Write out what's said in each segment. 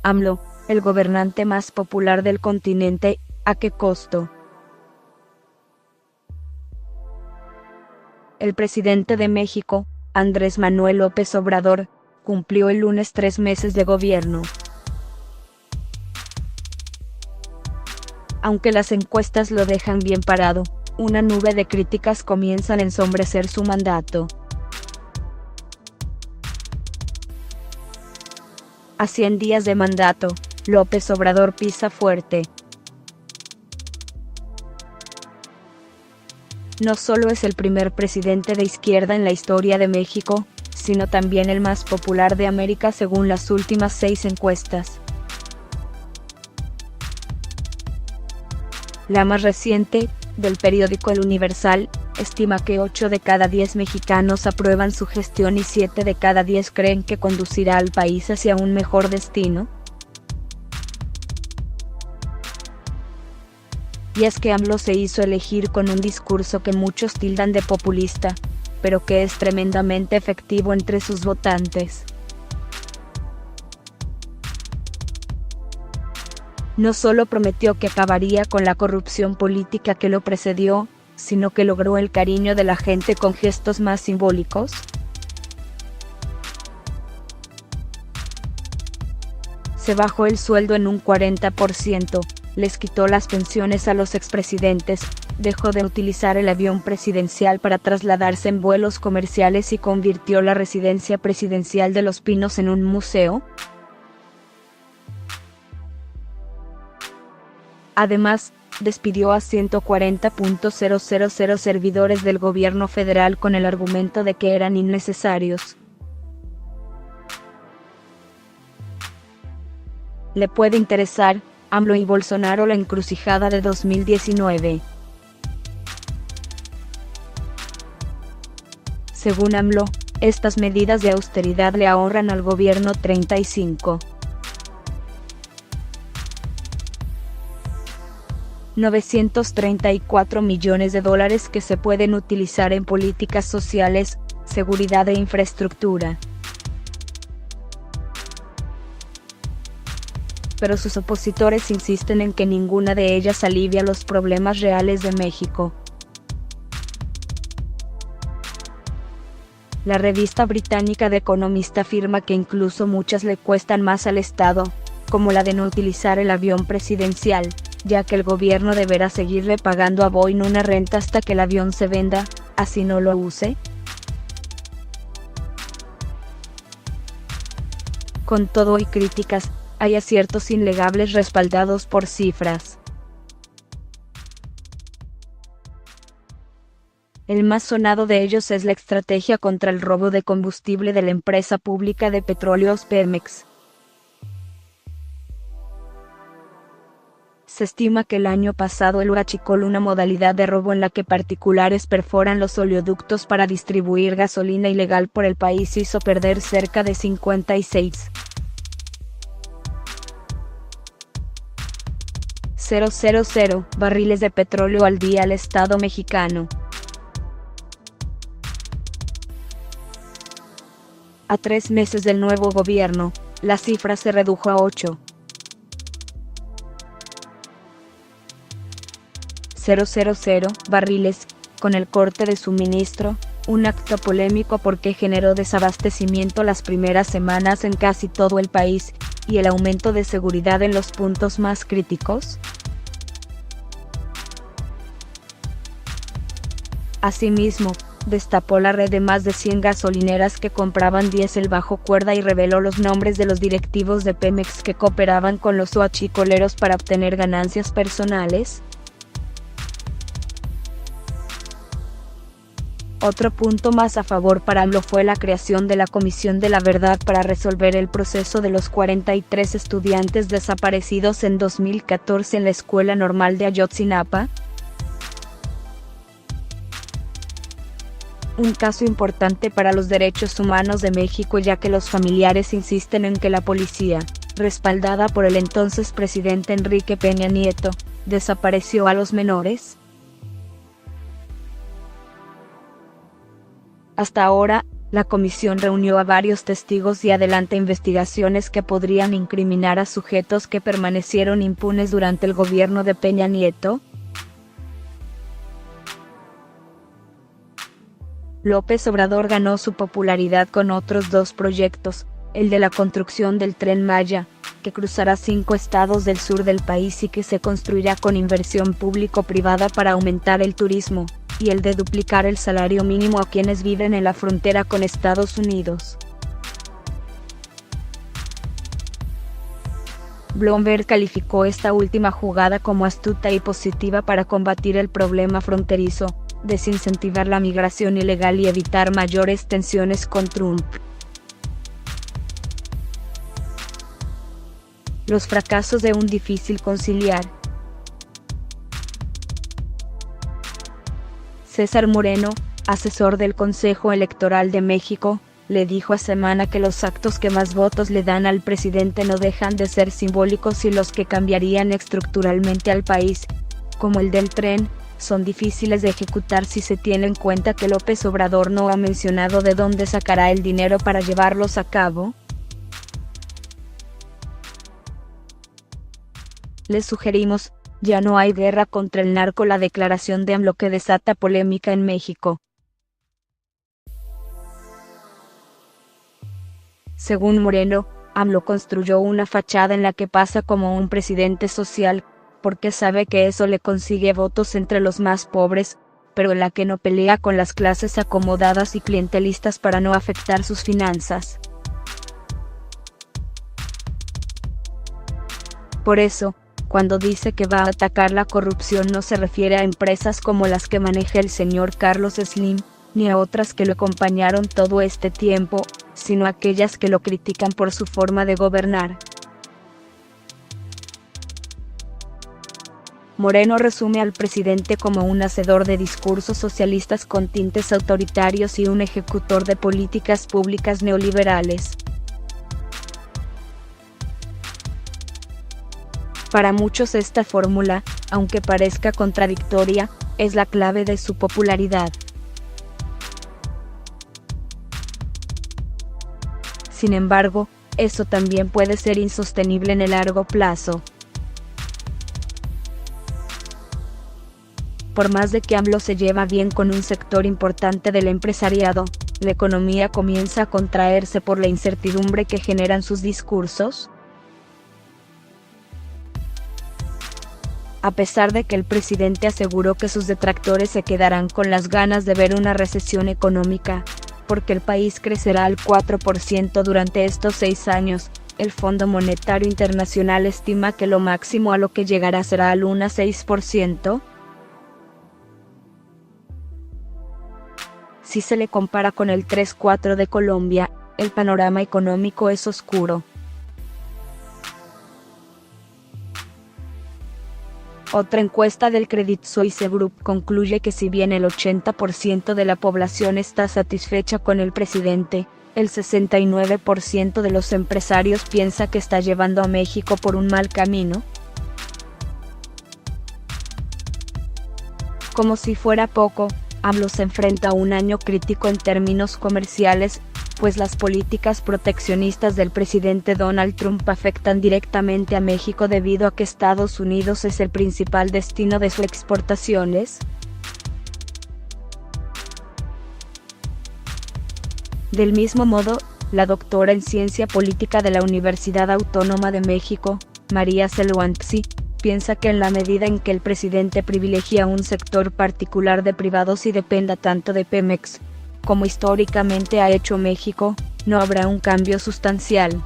AMLO, el gobernante más popular del continente, ¿a qué costo? El presidente de México, Andrés Manuel López Obrador, cumplió el lunes 3 meses de gobierno. Aunque las encuestas lo dejan bien parado, una nube de críticas comienzan a ensombrecer su mandato. A 100 días de mandato, López Obrador pisa fuerte. No solo es el primer presidente de izquierda en la historia de México, sino también el más popular de América según las últimas 6 encuestas. La más reciente, del periódico El Universal, estima que 8 de cada 10 mexicanos aprueban su gestión y 7 de cada 10 creen que conducirá al país hacia un mejor destino. Y es que AMLO se hizo elegir con un discurso que muchos tildan de populista, pero que es tremendamente efectivo entre sus votantes. No solo prometió que acabaría con la corrupción política que lo precedió, sino que logró el cariño de la gente con gestos más simbólicos. Se bajó el sueldo en un 40%, les quitó las pensiones a los expresidentes, dejó de utilizar el avión presidencial para trasladarse en vuelos comerciales y convirtió la residencia presidencial de Los Pinos en un museo. Además, despidió a 140.000 servidores del gobierno federal con el argumento de que eran innecesarios. Le puede interesar, AMLO y Bolsonaro la encrucijada de 2019. Según AMLO, estas medidas de austeridad le ahorran al gobierno 934 millones de dólares que se pueden utilizar en políticas sociales, seguridad e infraestructura. Pero sus opositores insisten en que ninguna de ellas alivia los problemas reales de México. La revista británica The Economist afirma que incluso muchas le cuestan más al Estado, como la de no utilizar el avión presidencial, ya que el gobierno deberá seguirle pagando a Boeing una renta hasta que el avión se venda, así no lo use. Con todo y críticas, hay aciertos innegables respaldados por cifras. El más sonado de ellos es la estrategia contra el robo de combustible de la empresa pública de petróleos Pemex. Se estima que el año pasado el huachicol, una modalidad de robo en la que particulares perforan los oleoductos para distribuir gasolina ilegal por el país, hizo perder cerca de 56,000 barriles de petróleo al día al Estado mexicano. A 3 meses del nuevo gobierno, la cifra se redujo a 8,000 barriles, con el corte de suministro, un acto polémico porque generó desabastecimiento las primeras semanas en casi todo el país, y el aumento de seguridad en los puntos más críticos. Asimismo, destapó la red de más de 100 gasolineras que compraban diésel bajo cuerda y reveló los nombres de los directivos de Pemex que cooperaban con los huachicoleros para obtener ganancias personales. Otro punto más a favor para AMLO fue la creación de la Comisión de la Verdad para resolver el proceso de los 43 estudiantes desaparecidos en 2014 en la Escuela Normal de Ayotzinapa. Un caso importante para los derechos humanos de México, ya que los familiares insisten en que la policía, respaldada por el entonces presidente Enrique Peña Nieto, desapareció a los menores. Hasta ahora, La comisión reunió a varios testigos y adelanta investigaciones que podrían incriminar a sujetos que permanecieron impunes durante el gobierno de Peña Nieto. López Obrador ganó su popularidad con otros dos proyectos, el de la construcción del Tren Maya, que cruzará 5 estados del sur del país y que se construirá con inversión público-privada para aumentar el turismo, y el de duplicar el salario mínimo a quienes viven en la frontera con Estados Unidos. Bloomberg calificó esta última jugada como astuta y positiva para combatir el problema fronterizo, desincentivar la migración ilegal y evitar mayores tensiones con Trump. Los fracasos de un difícil conciliar. César Moreno, asesor del Consejo Electoral de México, le dijo a Semana que los actos que más votos le dan al presidente no dejan de ser simbólicos y los que cambiarían estructuralmente al país, como el del tren, son difíciles de ejecutar si se tiene en cuenta que López Obrador no ha mencionado de dónde sacará el dinero para llevarlos a cabo. Les sugerimos, ya no hay guerra contra el narco, la declaración de AMLO que desata polémica en México. Según Moreno, AMLO construyó una fachada en la que pasa como un presidente social, porque sabe que eso le consigue votos entre los más pobres, pero en la que no pelea con las clases acomodadas y clientelistas para no afectar sus finanzas. Por eso, cuando dice que va a atacar la corrupción no se refiere a empresas como las que maneja el señor Carlos Slim, ni a otras que lo acompañaron todo este tiempo, sino a aquellas que lo critican por su forma de gobernar. Moreno resume al presidente como un hacedor de discursos socialistas con tintes autoritarios y un ejecutor de políticas públicas neoliberales. Para muchos esta fórmula, aunque parezca contradictoria, es la clave de su popularidad. Sin embargo, eso también puede ser insostenible en el largo plazo. Por más de que AMLO se lleva bien con un sector importante del empresariado, la economía comienza a contraerse por la incertidumbre que generan sus discursos. A pesar de que el presidente aseguró que sus detractores se quedarán con las ganas de ver una recesión económica, porque el país crecerá al 4% durante estos 6 años, el Fondo Monetario Internacional estima que lo máximo a lo que llegará será al 1,6%. Si se le compara con el 3,4% de Colombia, el panorama económico es oscuro. Otra encuesta del Credit Suisse Group concluye que si bien el 80% de la población está satisfecha con el presidente, el 69% de los empresarios piensa que está llevando a México por un mal camino. Como si fuera poco, AMLO se enfrenta a un año crítico en términos comerciales, pues las políticas proteccionistas del presidente Donald Trump afectan directamente a México debido a que Estados Unidos es el principal destino de sus exportaciones. Del mismo modo, la doctora en Ciencia Política de la Universidad Autónoma de México, María Selhuantzi, piensa que en la medida en que el presidente privilegia un sector particular de privados y dependa tanto de Pemex, como históricamente ha hecho México, no habrá un cambio sustancial.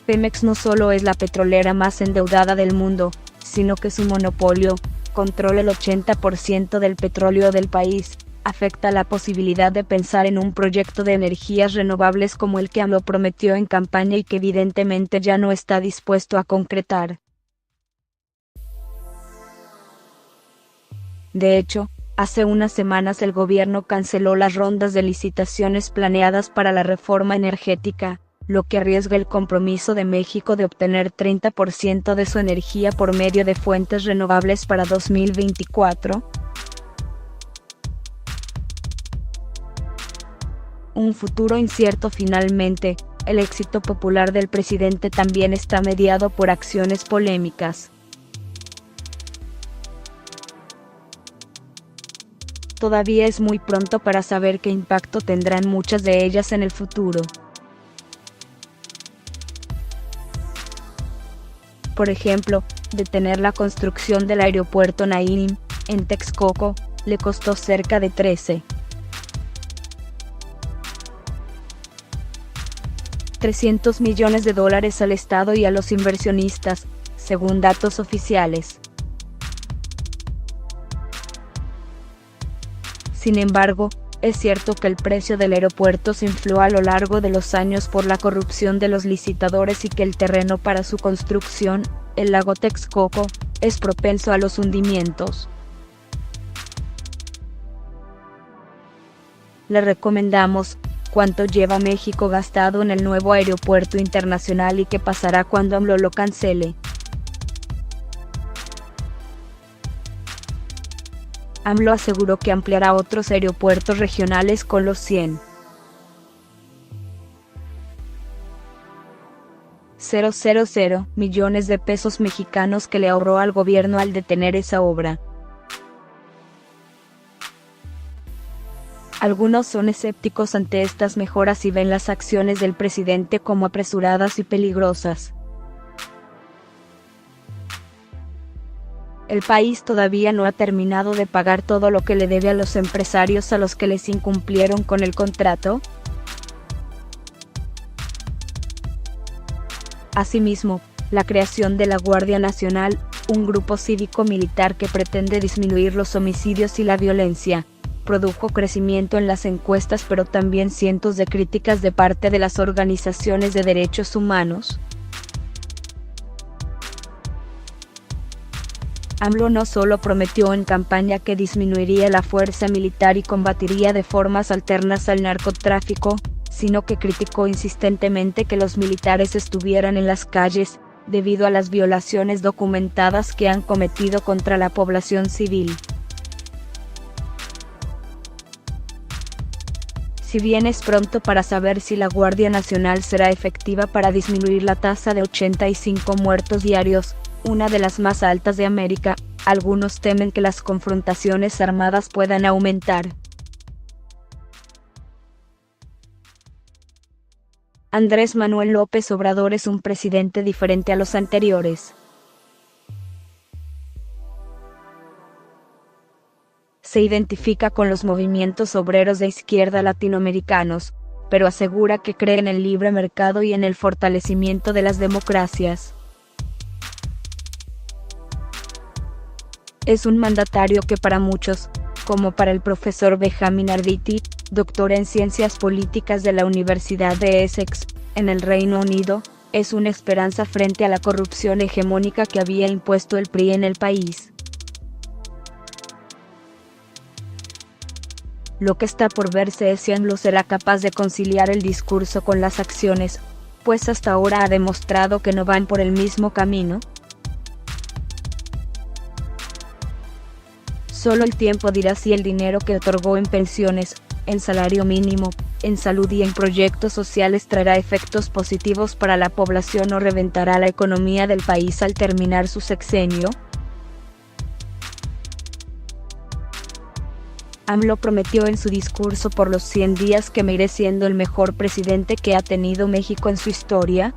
Pemex no solo es la petrolera más endeudada del mundo, sino que su monopolio, controla el 80% del petróleo del país, afecta la posibilidad de pensar en un proyecto de energías renovables como el que AMLO prometió en campaña y que evidentemente ya no está dispuesto a concretar. De hecho, hace unas semanas el gobierno canceló las rondas de licitaciones planeadas para la reforma energética, lo que arriesga el compromiso de México de obtener 30% de su energía por medio de fuentes renovables para 2024. un futuro incierto. Finalmente, el éxito popular del presidente también está mediado por acciones polémicas. Todavía es muy pronto para saber qué impacto tendrán muchas de ellas en el futuro. Por ejemplo, detener la construcción del aeropuerto Nainim, en Texcoco, le costó cerca de 300 millones de dólares al Estado y a los inversionistas, según datos oficiales. Sin embargo, es cierto que el precio del aeropuerto se infló a lo largo de los años por la corrupción de los licitadores y que el terreno para su construcción, el lago Texcoco, es propenso a los hundimientos. Le recomendamos cuánto lleva México gastado en el nuevo aeropuerto internacional y qué pasará cuando AMLO lo cancele. AMLO aseguró que ampliará otros aeropuertos regionales con los 100,000 millones de pesos mexicanos que le ahorró al gobierno al detener esa obra. Algunos son escépticos ante estas mejoras y ven las acciones del presidente como apresuradas y peligrosas. El país todavía no ha terminado de pagar todo lo que le debe a los empresarios a los que les incumplieron con el contrato. Asimismo, la creación de la Guardia Nacional, un grupo cívico-militar que pretende disminuir los homicidios y la violencia, produjo crecimiento en las encuestas pero también cientos de críticas de parte de las organizaciones de derechos humanos. AMLO no solo prometió en campaña que disminuiría la fuerza militar y combatiría de formas alternas al narcotráfico, sino que criticó insistentemente que los militares estuvieran en las calles, debido a las violaciones documentadas que han cometido contra la población civil. Si bien es pronto para saber si la Guardia Nacional será efectiva para disminuir la tasa de 85 muertos diarios, una de las más altas de América, algunos temen que las confrontaciones armadas puedan aumentar. Andrés Manuel López Obrador es un presidente diferente a los anteriores. Se identifica con los movimientos obreros de izquierda latinoamericanos, pero asegura que cree en el libre mercado y en el fortalecimiento de las democracias. Es un mandatario que para muchos, como para el profesor Benjamin Arditi, doctor en Ciencias Políticas de la Universidad de Essex, en el Reino Unido, es una esperanza frente a la corrupción hegemónica que había impuesto el PRI en el país. Lo que está por verse es si AMLO será capaz de conciliar el discurso con las acciones, pues hasta ahora ha demostrado que no van por el mismo camino. Solo el tiempo dirá si el dinero que otorgó en pensiones, en salario mínimo, en salud y en proyectos sociales traerá efectos positivos para la población o reventará la economía del país al terminar su sexenio. AMLO prometió en su discurso por los 100 días que me iré siendo el mejor presidente que ha tenido México en su historia.